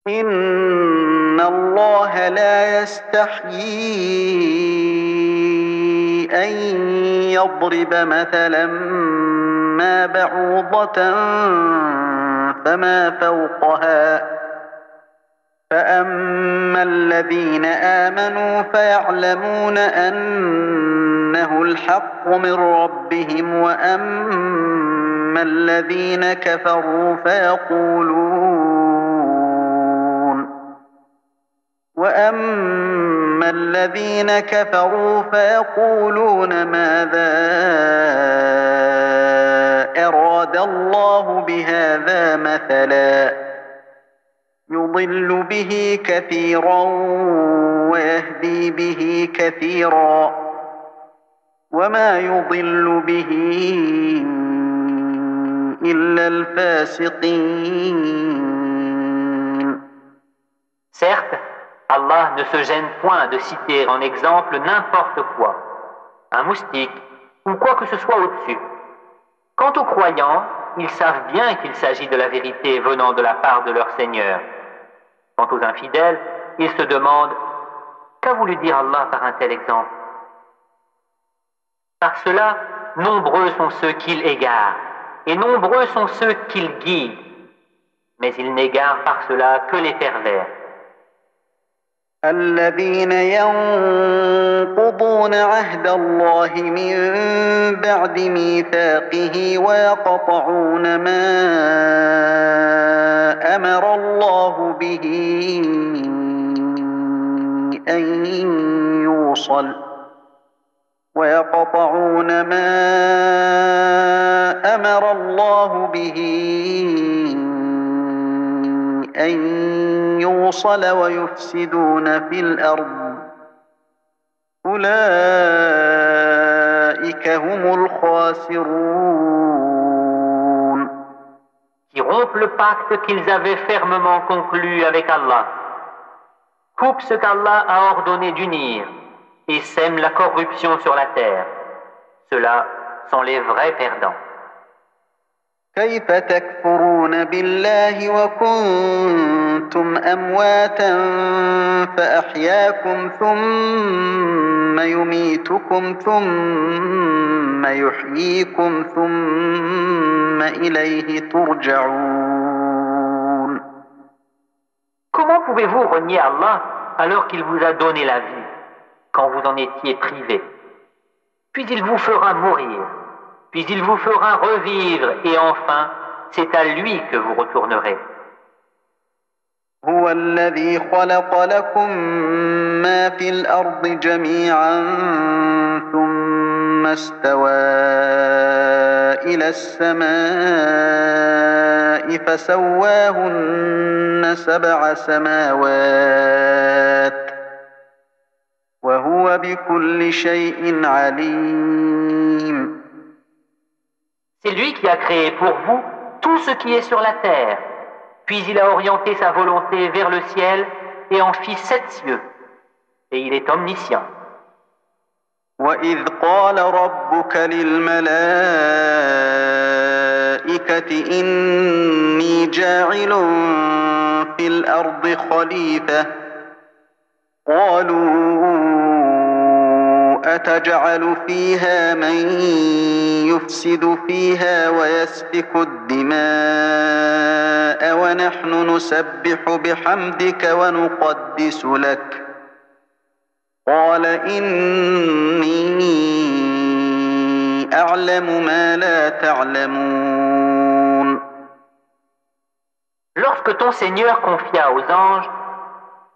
إن الله لا يستحيي أن يضرب مثلا ما بعوضة فما فوقها فأما الذين آمنوا فيعلمون أنه الحق من ربهم وأما الذين كفروا فيقولون ماذا أراد الله بهذا مثلا يضل به كثيرا ويهدي به كثيرا وما يضل به إلا الفاسقين. Certes, Allah ne se gêne point de citer en exemple n'importe quoi, un moustique ou quoi que ce soit au-dessus. Quant aux croyants, ils savent bien qu'il s'agit de la vérité venant de la part de leur Seigneur. Quant aux infidèles, ils se demandent « Qu'a voulu dire Allah par un tel exemple ?» Par cela, nombreux sont ceux qu'il égare, et nombreux sont ceux qu'il guide, mais il n'égare par cela que les pervers. الذين ينقضون عهد الله من بعد ميثاقه ويقطعون ما أمر الله به أن يوصل ويفسدون في الأرض أولئك هم الخاسرون. Qui rompent le pacte qu'ils avaient fermement conclu avec Allah, coupent ce qu'Allah a ordonné d'unir et sèment la corruption sur la terre. Ceux-là sont les vrais perdants. كيف تكفرون بالله وكنتم أمواتا فأحياكم ثم يميتكم ثم يحييكم ثم إليه ترجعون. Comment pouvez-vous renier Allah alors qu'il vous a donné la vie quand vous en étiez privé? Puis il vous fera mourir. Puis il vous fera revivre et enfin, c'est à lui que vous retournerez. هو الذي خلق لكم ما في الأرض جميعا ثم استوى إلى السماء فسواهن 7 سماوات وهو بكل شيء عليم. C'est lui qui a créé pour vous tout ce qui est sur la terre, puis il a orienté sa volonté vers le ciel et en fit 7 cieux, et il est omniscient. وَإِذْ قَالَ رَبُّكَ لِلْمَلَائِكَةِ إِنِّي جَاعِلٌ فِي الْأَرْضِ خَلِيفَةً قَالُوا أَتَجْعَلُ فِيهَا مَن يُفْسِدُ فِيهَا وَيَسْفِكُ الدِّمَاءَ وَنَحْنُ نُسَبِّحُ بِحَمْدِكَ وَنُقَدِّسُ لَكَ قال إني أعلم ما لا تعلمون. Lorsque ton Seigneur confia aux anges,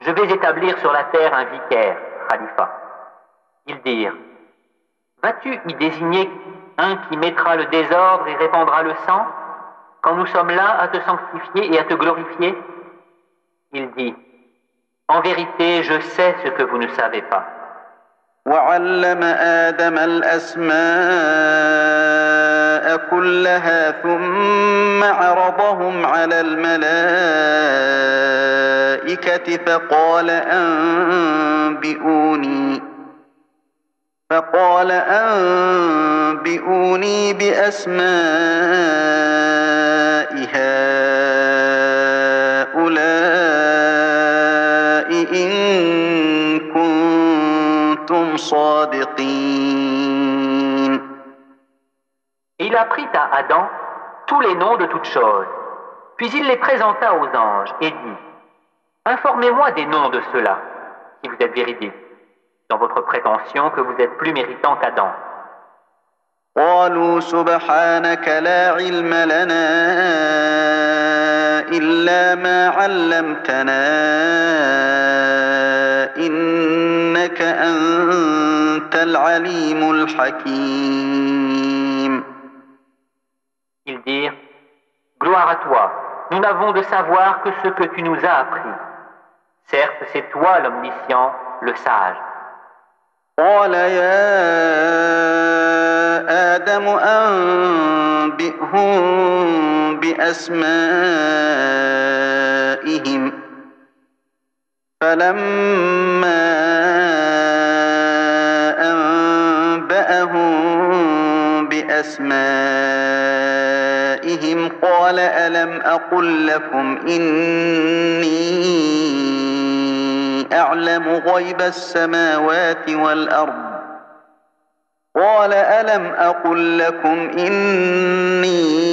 je vais établir sur la terre un vicaire, Khalifa. Ils dirent, vas-tu y désigner un qui mettra le désordre et répandra le sang, quand nous sommes là à te sanctifier et à te glorifier? Il dit, en vérité, je sais ce que vous ne savez pas. وعلم آدم الأسماء كلها ثم عرضهم على الملائكة فقال أنبئوني بأسماء هؤلاء صادقين. Et il apprit à Adam tous les noms de toutes choses. Puis il les présenta aux anges et dit, informez-moi des noms de ceux-là, si vous êtes véridiques, dans votre prétention que vous êtes plus méritant qu'Adam. قالوا سبحانك لا علم لنا إلا ما علمتنا إنك أنت العليم الحكيم. Ils dirent, gloire à toi, nous n'avons de savoir que ce que tu nous as appris. Certes, c'est toi l'omniscient, le sage. قال يا آدم أنبئهم بأسمائهم فلما أنبأهم بأسمائهم قال ألم أقل لكم إني أعلم غيب السماوات والأرض قال ألم أقل لكم إني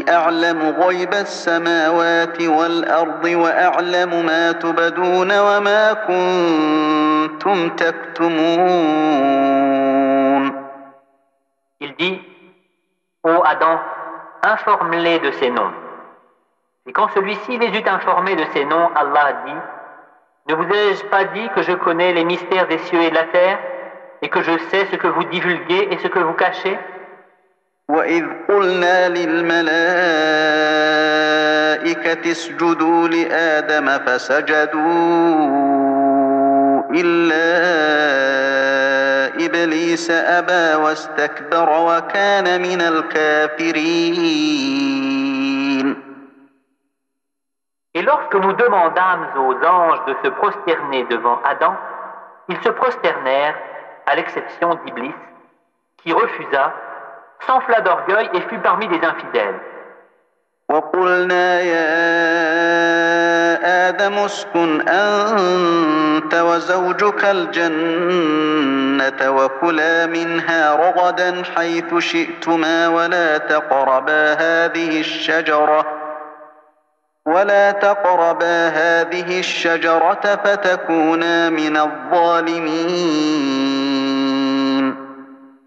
أعلم غيب السماوات والأرض وأعلم ما تبدون وما كنتم تكتمون. Il dit, ô Adam, informe-les de ces noms. Et quand celui-ci les eut informés de ces noms, Allah dit, ne vous ai-je pas dit que je connais les mystères des cieux et de la terre, et que je sais ce que vous divulguez et ce que vous cachez? وإذ قلنا للملائكة اسجدوا لآدم فسجدوا إلا إبليس أبى واستكبر وكان من الكافرين. Et lorsque nous demandâmes aux anges de se prosterner devant Adam, ils se prosternèrent, à l'exception d'Iblis, qui refusa, s'enfla d'orgueil et fut parmi les infidèles. وقلنا يا آدم اسكن أنت وزوجك الجنة وكلا منها رغدا حيث شئتما ولا تقربا هذه الشجرة فتكونا من الظالمين.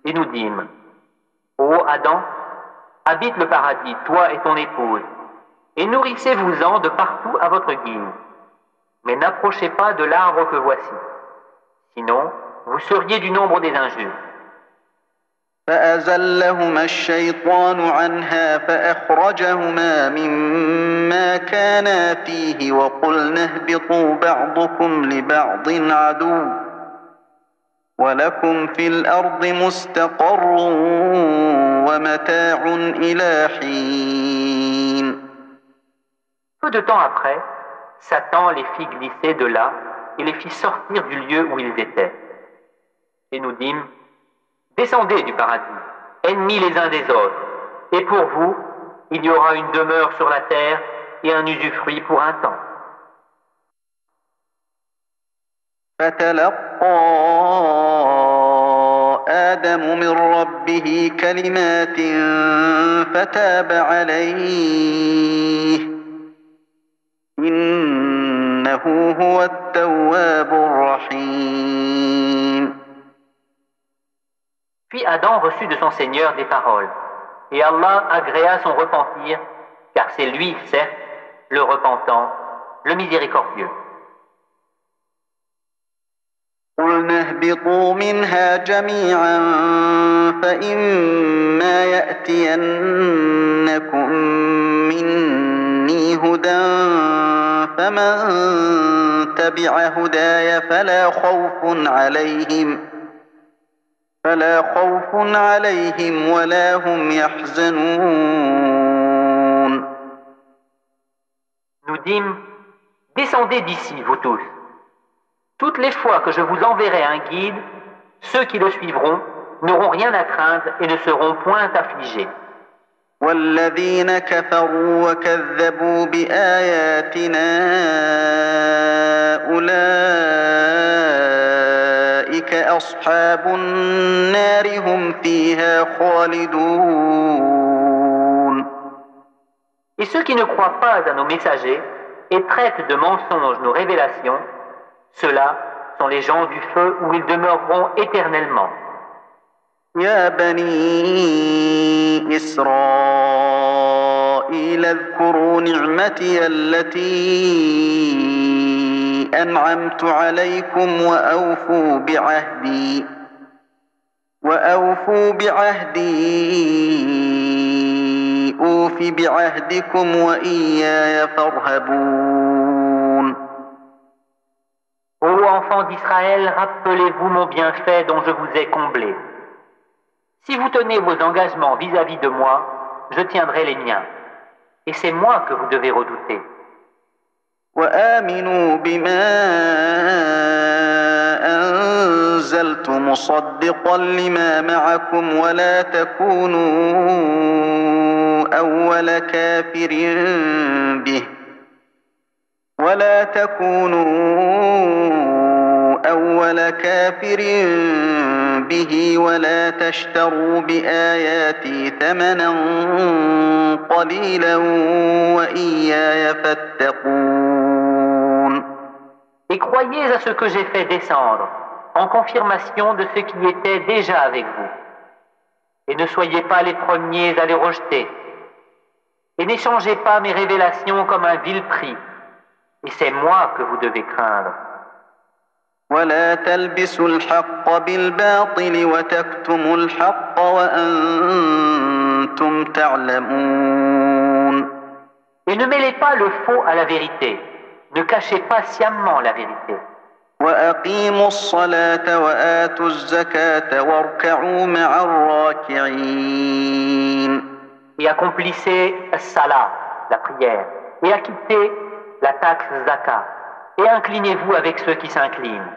Et nous dîmes, ô Adam, habite le paradis, toi et ton épouse, et nourrissez-vous-en de partout à votre guise, mais n'approchez pas de l'arbre que voici, sinon vous seriez du nombre des injustes. فأزلهما الشيطان عنها فأخرجهما مما كانا فيه وقلنا اهبطوا بعضكم لبعض عدو ولكم في الأرض مستقر ومتاع إلى حين. Peu de temps après, Satan les fit glisser de là et les fit sortir du lieu où ils étaient. Et nous dîmes, descendez du paradis, ennemis les uns des autres, et pour vous, il y aura une demeure sur la terre et un usufruit pour un temps. فتلقى آدم من ربه كلمات فتاب عليه إنه هو التواب الرحيم. Puis Adam reçut de son Seigneur des paroles, et Allah agréa son repentir, car c'est lui, certes, le repentant, le miséricordieux. قلنا اهبطوا منها جميعا فإما يأتينكم مني هدى فمن تبع هداي فلا خوف عليهم ولا هم يحزنون. Nous dîmes, descendez d'ici, vous tous. Toutes les fois que je vous enverrai un guide, ceux qui le suivront n'auront rien à craindre et ne seront point affligés. والذين كفروا وكذبوا بآياتنا أصحاب النار هم فيها خالدون. Et ceux qui ne croient pas à nos messagers et traitent de mensonges nos révélations, ceux-là sont les gens du feu où ils demeureront éternellement. يا بني إسرائيل اذكروا نعمتي التي أنعمت عليكم وأوفوا بعهدي أوف بعهدكم وإياي فارهبون. Ô enfants d'Israël, rappelez-vous mon bienfait dont je vous ai comblé. Si vous tenez vos engagements vis-à-vis de moi, je tiendrai les miens. Et c'est moi que vous devez redouter. وآمنوا بما أنزلت مصدقا لما معكم ولا تكونوا أول كافر به ولا تشتروا بآياتي ثمنا قليلا وإياي فاتقون. Et croyez à ce que j'ai fait descendre, en confirmation de ce qui était déjà avec vous. Et ne soyez pas les premiers à les rejeter. Et n'échangez pas mes révélations comme un vil prix. Et c'est moi que vous devez craindre. ولا تلبسوا الحق بالباطل وتكتموا الحق وأنتم تعلمون. Et ne mêlez pas le faux à la vérité. Ne cachez pas sciemment la vérité. وأقيموا الصلاة وآتوا الزكاة واركعوا مع الراكعين. Et accomplissez salat, la prière, et acquittez la taxe zakat, et inclinez-vous avec ceux qui s'inclinent.